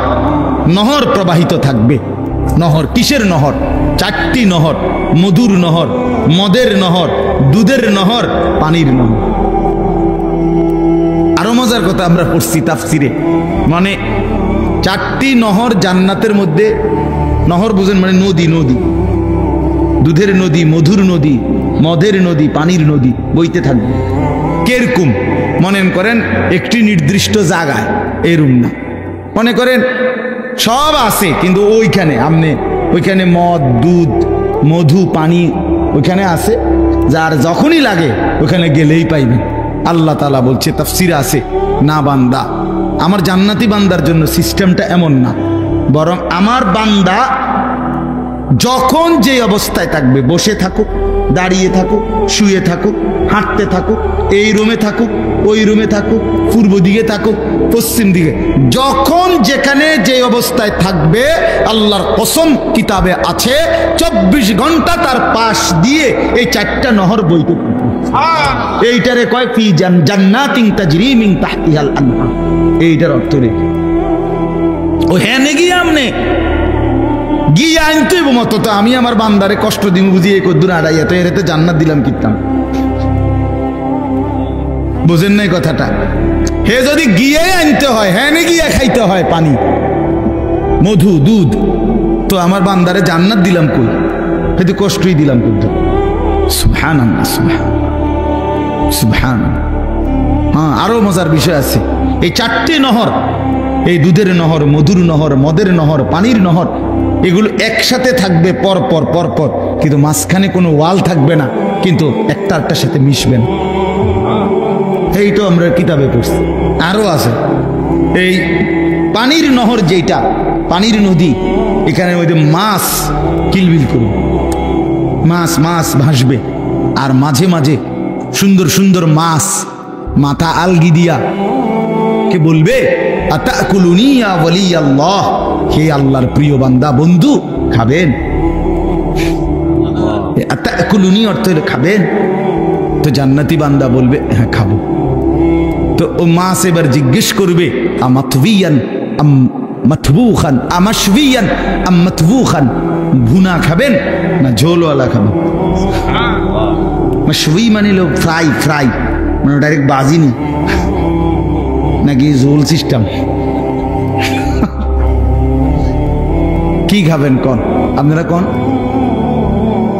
নহর প্রবাহিত থাকবে। নহর কিসের নহর? 4টি নহর, মধুর নহর, মদের নহর, দুধের নহর, পানির নহর। আরো মজার কথা আমরা পড়ছি তাফসিরে, মানে 4টি নহর জান্নাতের মধ্যে। নহর বুঝেন মানে নদী, নদী, দুধের নদী, মধুর নদী, মদের নদী, পানির নদী বইতে থাকবে। কেরকম মনে করেন একটি নির্দিষ্ট জায়গায়, এরকম না। মনে করেন সব আছে, কিন্তু ওইখানে আপনি ওইখানে মদ, দুধ, মধু, পানি ওইখানে আছে, যার যখনই লাগে ওখানে গেলেই পাইবেন। আল্লাহ তাআলা বলছে তাফসিরে আছে, না বান্দা, আমার জান্নাতি বান্দার জন্য সিস্টেমটা এমন না, বরং আমার বান্দা যখন যে অবস্থায় থাকবে, বসে থাকুক, দাঁড়িয়ে থাকুক, শুয়ে থাকুক, হাঁটতে থাকুক, এই রুমে থাকুক, ওই রুমে থাকুক, পূর্ব দিকে থাকুক, পশ্চিম দিকে, যখন যেখানে যে অবস্থায় থাকবে, আল্লাহর কসম কিতাবে আছে 24 ঘন্টা তার পাশ দিয়ে এই 4টা নহর বইতে থাকবে। এইটারে কয় ফি জান্নাতিন তাজরি মিন তাহতিহাল আনহার। এইটার অর্থ রে ও হ্যাঁ নেগি আমনে গিয়ে আনতে মতো তো আমি আমার বান্দারে কষ্ট দিব বুঝিয়ে কদ্দুর আড়াইয়া, তো এরাতে জান্নাত দিলাম কিতাম। বুঝেন নাই কথাটা? হে যদি গিয়ে আনতে হয়, হ্যাঁ নে গিয়ে খাইতে হয় পানি, মধু, দুধ, তো আমার বান্দারে জান্নাত দিলাম কই? হেতু কষ্টই দিলাম কিন্তু। সুবহানাল্লাহ, সুবহানাল্লাহ। হ্যাঁ, আরো মজার বিষয় আছে। এই 4টি নহর, এই দুধের নহর, মধুর নহর, মদের নহর, পানির নহর, এগুলো একসাথে থাকবে পর পর পর পর, কিন্তু মাঝখানে কোনো ওয়াল থাকবে না, কিন্তু একটা আরেকটার সাথে মিশবে না। এই তো আমরা কিতাবে পড়ছি। আরো আছে এই পানির নহর, যেটা পানির নদী, এখানে ওই যে মাছ কিলবিল করবে, মাছ মাছ ভাসবে, আর মাঝে মাঝে সুন্দর সুন্দর মাছ মাথা আলগি দিয়া কে বলবে, আতাকুলুনি ইয়া ওয়ালিয়াল্লাহ, হে আল্লাহর প্রিয় বান্দা, বন্ধু খাবেন? আতাকুলুনি অর্থ হলো খাবেন। তো জান্নাতি বান্দা বলবে হ্যাঁ খাবো। তো ও মাছ এবার জিজ্ঞেস করবে, আমাতবিয়ান আম মাতবুখান, আমাশবিয়ান আম মাতবুখান, ভুনা খাবেন না ঝোলওয়ালা খাবেন? মাশবি মানে হলো ফ্রাই, ফ্রাই মানে ডাইরেক্ট বাজি নি, নাকি ঝোল সিস্টেম? কি খাবেন কন আপনারা, কন?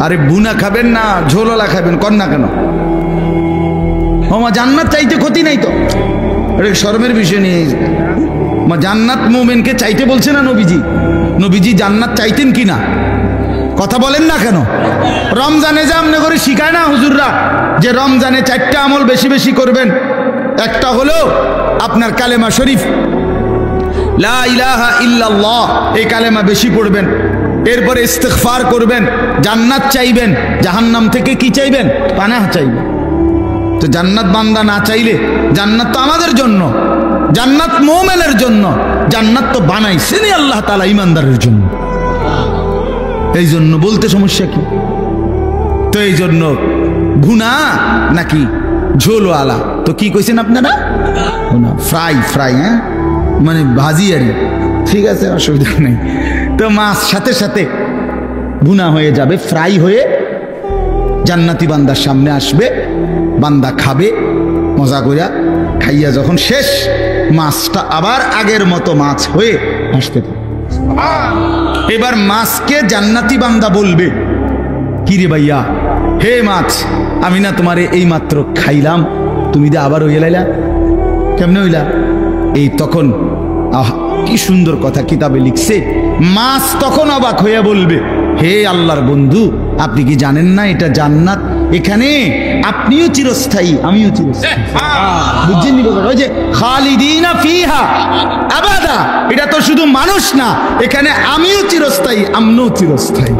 আরে বুনা খাবেন না ঝোলওয়ালা খাবেন, কন না কেন? মা জান্নাত চাইতে ক্ষতি নাই তো, আরে শরমের বিষয় নিয়ে মা জান্নাত মুমিনকে চাইতে বলছে না নবীজি? নবীজি জান্নাত চাইতেন কি না? কথা বলেন না কেন? রমজানে যে আমনে করে শিখায় না হুজুররা, যে রমজানে 4টা আমল বেশি বেশি করবেন। একটা হলো আপনার কালেমা শরীফ, লা ইলাহা ইল্লাল্লাহ, এই কালেমা বেশি পড়বেন। এরপরে ইস্তিগফার করবেন, জান্নাত চাইবেন, জাহান্নাম থেকে কি চাইবেন? পানাহ চাইবেন। তো জান্নাত বান্দা না চাইলে, জান্নাত তো আমাদের জন্য, জান্নাত মুমিনের জন্য, জান্নাত তো বানাইছেনই আল্লাহ তাআলা ঈমানদারের জন্য। এই জন্য বলতে সমস্যা কি? তো এই জন্য ভুনা নাকি ঝোলওয়ালা? তো কি কইছেন আপনারা? ভুনা, ফ্রাই। ফ্রাই, হ্যাঁ, মানে ভাজি আর। ঠিক আছে, অসুবিধা নেই। তো মাছ সাথে সাথে ভুনা হয়ে যাবে, ফ্রাই হয়ে জান্নাতি বান্দার সামনে আসবে, বান্দা খাবে মজা কইরা। খাইয়া যখন শেষ, মাছটা আবার আগের মতো মাছ হয়ে আসতে থাকে। এবার মাছকে জান্নাতি বান্দা বলবে, কি রে ভাইয়া, হে মাছ, আমি না তোমারে এই মাত্র খাইলাম, তুমি দে আবার হইয়া লাইলা, কেমনে হইলা? এই তখন কি সুন্দর কথা কিতাবে লিখছে, মাছ তখন অবাক হইয়া বলবে, হে আল্লাহর বন্ধু, আপনি কি জানেন না এটা জান্নাত? এখানে আপনিও চিরস্থায়ী, আমিও চিরস্থায়ী। বুঝছেন? ওই যে খালিদিনা ফিহা আবাদা, এটা তো শুধু মানুষ না, এখানে আমিও চিরস্থায়ী, আমরাও চিরস্থায়ী।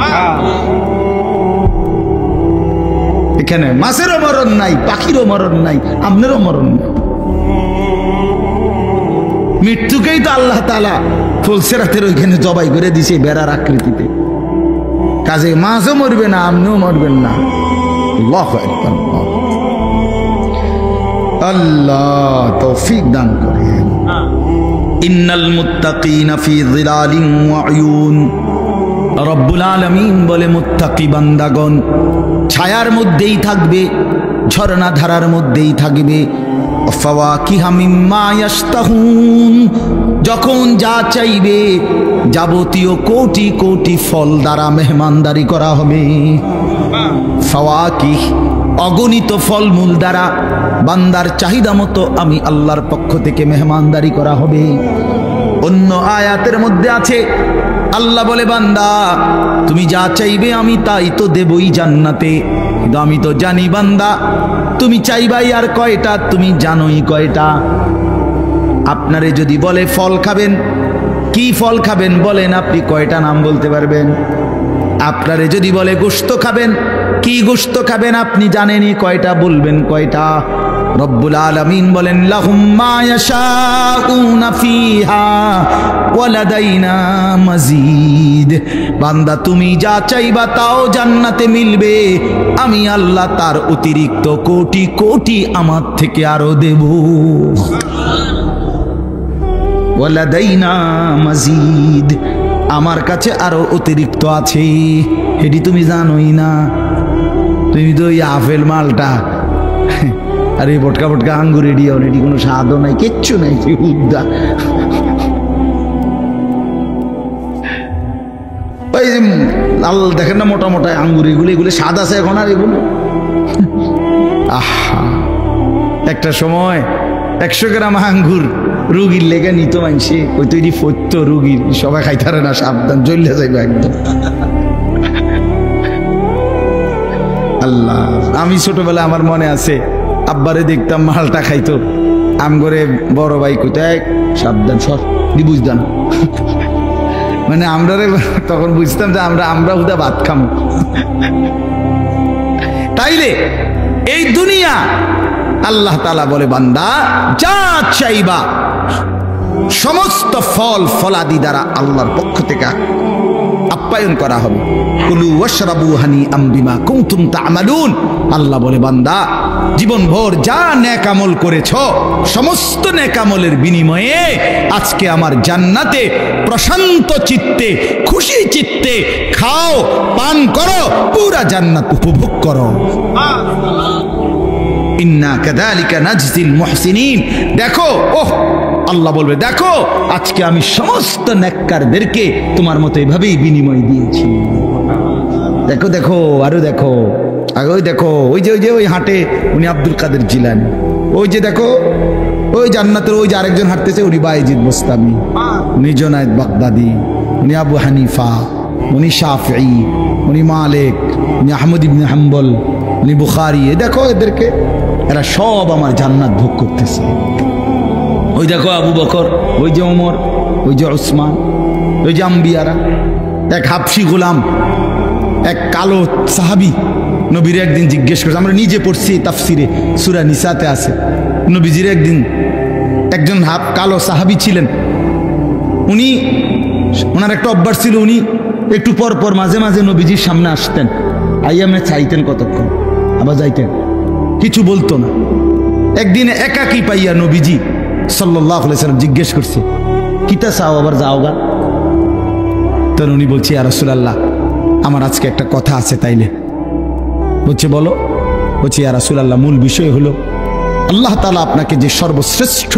এখানে মাছেরও মরণ নাই, পাখিরও মরণ নাই, আপনারও মরণ নাই। মৃত্যুকেই তো আল্লাহ তাআলা ফুলসিরাতের ওইখানে জবাই করে দিছে বেড়ার আকৃতিতে। কাজে মাছও মরবে না, আপনিও মরবেন না। আল্লাহু আকবার। আল্লাহ তৌফিক দান করেন। ইন্নাল মুত্তাকিনা ফি যিলালিন ওয়া উয়ুন, রব্বুল আলামিন বলে মুত্তাকি বান্দাগণ ছায়ার মধ্যেই থাকবে, ঝর্ণা ধারার মধ্যেই থাকবে। ফাওয়াকিহা মিম্মা ইয়াশতাহুন, যখন যা চাইবে যাবতীয় কোটি কোটি ফল দ্বারা মেহমানদারি করা হবে। ফাওয়াকিহ, অগণিত ফলমূল দ্বারা বান্দার চাহিদা মতো আমি আল্লাহর পক্ষ থেকে মেহমানদারি করা হবে। অন্য আয়াতের মধ্যে আছে, আল্লাহ বলে, বান্দা তুমি যা চাইবে আমি তাই তো দেবই জান্নাতে। কিন্তু আমি তো জানি বান্দা তুমি চাইবাই আর কয়টা, তুমি জানোই কয়টা। আপনারে যদি বলে ফল খাবেন, কি ফল খাবেন বলেন, আপনি কয়টা নাম বলতে পারবেন? আপনারে যদি বলে গোশত খাবেন, কি গোশত খাবেন আপনি জানেনই কয়টা, বলবেন কয়টা? রব্বুল আলামিন বলেন, লাহুম মা ইয়াশাউনা ফিহা ওয়া লাদাইনা মাজিদ। বান্দা তুমি যা চাইবা তাও জান্নাতে মিলবে, আমি আল্লাহ তার অতিরিক্ত কোটি কোটি আমার থেকে আরো দেব। ওয়া লাদাইনা মাজিদ, আমার কাছে আরো অতিরিক্ত আছে, এটি তুমি জানোই না। তুমি তো ওই আপেল মালটা আর এই বটকা বটকা আঙ্গুর এটি অলরেডি কোনো স্বাদও নাই, কিচ্ছু নাই। ওই লাল দেখেন না মোটা মোটা আঙ্গুর, এগুলো এগুলো স্বাদ আছে এখন আর এগুলো? আহা, একটা সময় 100 গ্রাম আঙ্গুর রুগীর লেগে নিত মানছে, ওই তৈরি ফত্য রুগীর, সবাই খাইতারে না, সাবধান, জ্বললে যাইবে একদম। আল্লাহ, আমি ছোটবেলায় আমার মনে আছে আব্বারে দেখতাম মালটা খাইতো, আম করে বড় ভাই কোথায় সাবধান সর দি বুঝতাম না, মানে আমরা তখন বুঝতাম যে আমরা হুদা ভাত খামো। তাইলে এই দুনিয়া আল্লাহ তাআলা বলে, বান্দা যা চাইবা সমস্ত ফল ফলাদি দ্বারা আল্লাহর পক্ষ থেকে আপ্যায়ন করা হবে। কুলু ওয়াশরাবু হানিআম বিমা কুনতুম তা'মালুন। আল্লাহ বলে, বান্দা জীবনভর যা নেক আমল করেছো, সমস্ত নেক আমলের বিনিময়ে আজকে আমার জান্নাতে প্রশান্ত চিত্তে, খুশি চিত্তে খাও, পান করো, পুরা জান্নাত উপভোগ করো। ইন্না কাযালিকা নাজজিল মুহসিনিন। দেখো, ওহ আল্লাহ বলবে, দেখো আজকে আমি সমস্ত নেককারদেরকে তোমার মতো এভাবেই বিনিময় দিয়েছি। দেখো দেখো, আরো দেখো, ওই দেখো, ওই যে ওই হাটে উনি আব্দুল কাদের জিলানী, ওই যে দেখো ওই জান্নাতের ওই যে আরেকজন হাঁটতেছে, উনি বায়েজিদ বোস্তামি, উনি জুনায়েদ বাগদাদি, উনি আবু হানিফা, উনি শাফঈ, উনি মালিক, উনি আহমদ ইবনে হাম্বল, উনি বুখারী। দেখো এদেরকে, এরা সব আমার জান্নাত ভোগ করতেছে। ওই দেখো আবু বকর, ওই যে ওমর, ওই যে ওসমান, ওই যে আম্বিয়ারা। এক হাবশি গোলাম, এক কালো সাহাবী নবীর একদিন জিজ্ঞেস করছে, আমরা নিজে পড়ছি তাফসিরে, সূরা নিসাতে আছে, নবীজির একদিন একজন কালো সাহাবী ছিলেন, উনি ওনার একটা অভ্যাস ছিল, উনি একটু পর পর মাঝে মাঝে নবীজির সামনে আসতেন, আইয়া চাইতেন কতক্ষণ, আবার যাইতেন, কিছু বলতো না। একদিন একাকী পাইয়া নবীজি সাল্লাল্লাহু আলাইহি সাল্লাম জিজ্ঞেস করছে, কিতা চাও আবার যাও গা? তখন উনি বলছে, ইয়া রাসূলুল্লাহ, আমার আজকে একটা কথা আছে। তাইলে বলছে, বলো। বলছে, ইয়া রাসূলুল্লাহ, মূল বিষয় হলো আল্লাহ তাআলা আপনাকে যে সর্বশ্রেষ্ঠ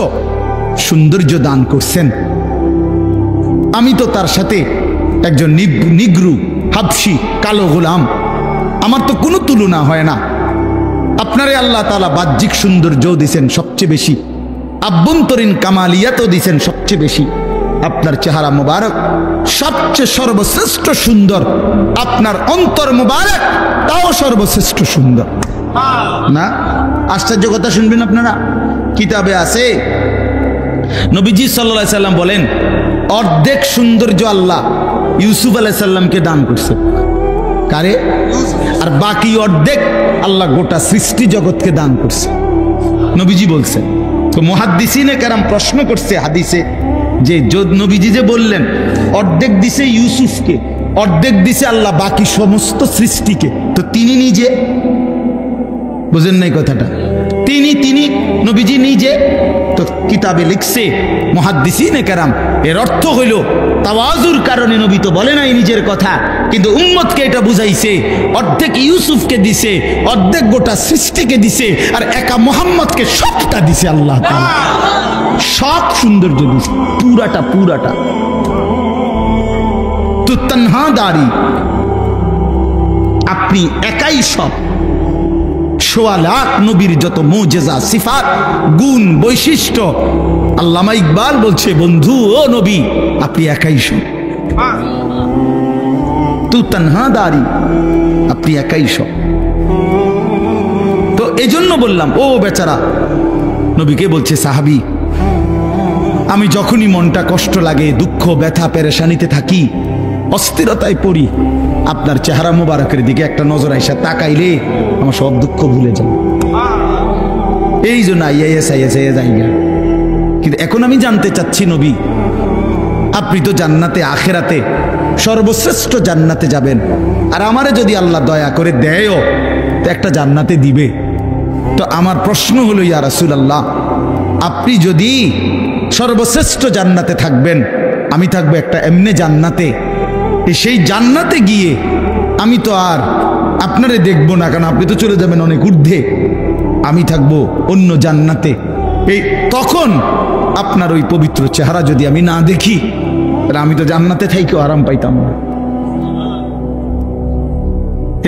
সৌন্দর্য দান করছেন, আমি তো তার সাথে একজন নিগ্রু হাবশি কালো গোলাম, আমার তো কোনো তুলনা হয় না। আপনারে আল্লাহ তাআলা বাহ্যিক সৌন্দর্য দিয়েছেন সবচেয়ে বেশি, আভ্যন্তরীণ কামালিয়াতও দিয়েছেন সবচেয়ে বেশি। আপনার চেহারা মুবারক সবচেয়ে সর্বশ্রেষ্ঠ সুন্দর, আপনার অন্তর মুবারক তাও সর্বশ্রেষ্ঠ সুন্দর। না আশ্চর্য কথা শুনবেন আপনারা, কিতাবে আছে নবীজি সাল্লাল্লাহু আলাইহি সাল্লাম বলেন, অর্ধেক সৌন্দর্য আল্লাহ ইউসুফ আলাইহিস সালামকে দান করছে। কারে? আর বাকি অর্ধেক আল্লাহ গোটা সৃষ্টি জগৎকে দান করছে, নবীজি বলছেন। তো মুহাদ্দিসিনে কেরাম প্রশ্ন করছে হাদিসে যে নবীজি যে বললেন অর্ধেক দিছে ইউসুফকে, অর্ধেক দিছে আল্লাহ বাকি সমস্ত সৃষ্টিকে, তো তিনি নিজে বুঝেন নাই কথাটা? তিনি নবীজি নিজে তো কিতাবে লিখছে মুহাদ্দিসিনে কেরাম, এর অর্থ হইল তাওয়াজুর কারণে নবী তো বলে নাই নিজের কথা, কিন্তু উম্মতকে এটা বুঝাইছে অর্ধেক ইউসুফকে দিছে, অর্ধেক গোটা সৃষ্টিকে দিছে, আর একা মুহাম্মদকে সবটা দিছে আল্লাহ তাআলা, সব সৌন্দর্য দিছে, পুরাটা। তো তানহাদারি, আপনি একাই সব। সোয়া লাখ নবীর যত মুজিজা, সিফাত, গুণ, বৈশিষ্ট্য, আল্লামা ইকবাল বলছে, বন্ধু ও নবী, আপনি একাই সব। তু তানহাদারি, আপনি একাই সব। তো এজন্য বললাম, ও বেচারা নবীকে বলছে, সাহাবী, আমি যখনই মনটা কষ্ট লাগে, দুঃখ, ব্যথা, পেরেশানিতে থাকি, অস্থিরতায় পড়ি, আপনার চেহারা মোবারকের দিকে একটা নজর আইসা তাকাইলে আমার সব দুঃখ ভুলে যায়। এই জন্য যাই। কিন্তু এখন আমি জানতে চাচ্ছি, নবী, আপনি তো জান্নাতে, আখেরাতে সর্বশ্রেষ্ঠ জান্নাতে যাবেন, আর আমারে যদি আল্লাহ দয়া করে দেয়ও তো একটা জান্নাতে দিবে। তো আমার প্রশ্ন হলো, ইয়া রাসূলুল্লাহ, আপনি যদি সর্বশ্রেষ্ঠ জান্নাতে থাকবেন, আমি থাকবো একটা এমনি জান্নাতে, সেই জান্নাতে গিয়ে আমি তো আর আপনারে দেখবো না, কারণ আপনি তো চলে যাবেন অনেক ঊর্ধ্বে, আমি থাকবো অন্য জান্নাতে। এই তখন আপনার ওই পবিত্র চেহারা যদি আমি না দেখি, তাহলে আমি তো জান্নাতে থাইকেও আরাম পাইতাম না।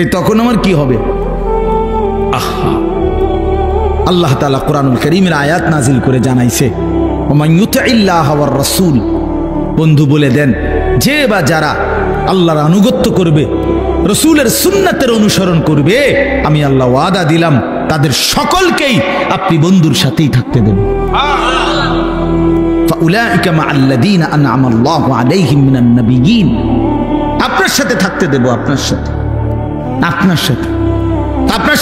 এই তখন আমার কি হবে? আহা, আল্লাহ তাআলা কোরআনুল কারীমের আয়াত নাজিল করে জানাইছে, ওমান ইউতিইল্লাহ ওয়ার রাসূল, বন্ধু বলে দেন, যে বা যারা আল্লাহর আনুগত্য করবে, রসুলের সুন্নাতের অনুসরণ করবে, আমি আল্লাহ ওয়াদা দিলাম তাদের সকলকেই আপনি বন্ধুর সাথেই থাকতে দেন। ফাউলাইকা মাআল্লাযীনা আন'আমাল্লাহু আলাইহিম মিনান নাবিয়্যিন, আপনার সাথে থাকতে দেব, আপনার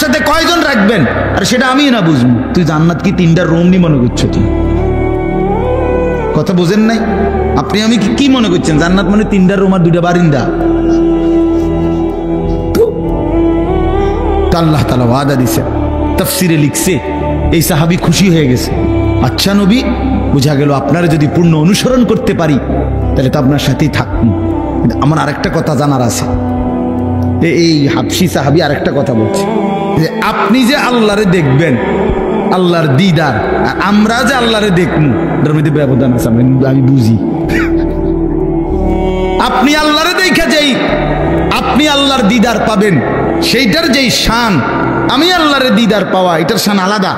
সাথে কয়জন রাখবেন আর সেটা আমি না বুঝবো। তুই জান্নাত কি তিনটা রুম নি মনে করছো? তুই কথা বোঝেন নাই? আপনি আমি কি মনে করছেন জান্নাত মানে তিনটা রুম আর দুইটা বারিন্দা? আল্লাহ তাআলা ওয়াদা দিছে, তাফসিরে লিখছে, এই সাহাবী খুশি হয়ে গেছে। আচ্ছা নবী, বোঝা গেল আপনারা যদি পূর্ণ অনুসরণ করতে পারি তাহলে তো আপনার সাথেই থাকুন। কিন্তু আমার আরেকটা কথা জানার আছে। এই হাবশি সাহাবী আরেকটা কথা বলছে যে আপনি যে আল্লাহরে দেখবেন, আল্লাহর দিদার, আর আমরা যে আল্লাহরে দেখবো, এর মধ্যে ব্যবধান আছে, আমি বুঝি। আপনি আল্লাহরে দেখা যাই, আপনি আল্লাহর দিদার পাবেন, সেইটার যেই শান, আমি আল্লাহরে দিদার পাওয়া, এটার শান আলাদা,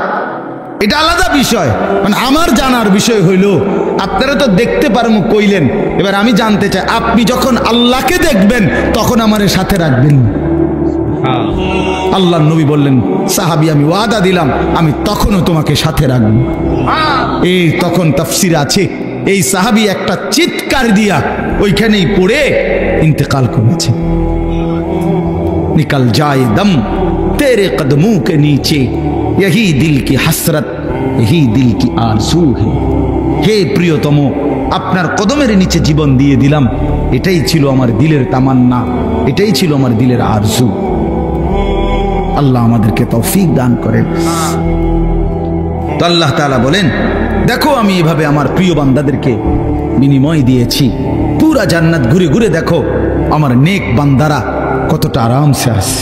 এটা আলাদা বিষয়। মানে আমার জানার বিষয় হইল, আপনারা তো দেখতে পারবো কইলেন, এবার আমি জানতে চাই, আপনি যখন আল্লাহকে দেখবেন তখন আমার সাথে রাখবেন। আল্লাহর নবী বললেন, সাহাবী আমি ওয়াদা দিলাম আমি তখনও তোমাকে সাথে রাখব। এই তখন তাফসিরে আছে, এই সাহাবী একটা চিৎকার দিয়া ওইখানেই পড়ে ইন্তেকাল করেছে। निकल जाए दम तेरे कदमों के नीचे, यही दिल की हसरत, यही दिल की आरज़ू है। हे प्रियतम, আপনার কদমের নিচে জীবন দিয়ে দিলাম, এটাই ছিল আমার দিলের তামান্না, এটাই ছিল আমার দিলের আরজু। আল্লাহ আমাদেরকে তৌফিক দান করেন। তো আল্লাহ তাআলা বলেন, দেখো আমি এভাবে আমার প্রিয় বান্দাদেরকে বিনিময় দিয়েছি। পুরা জান্নাত ঘুরে ঘুরে দেখো আমার নেক বান্দারা কতটা আরামসে আছে।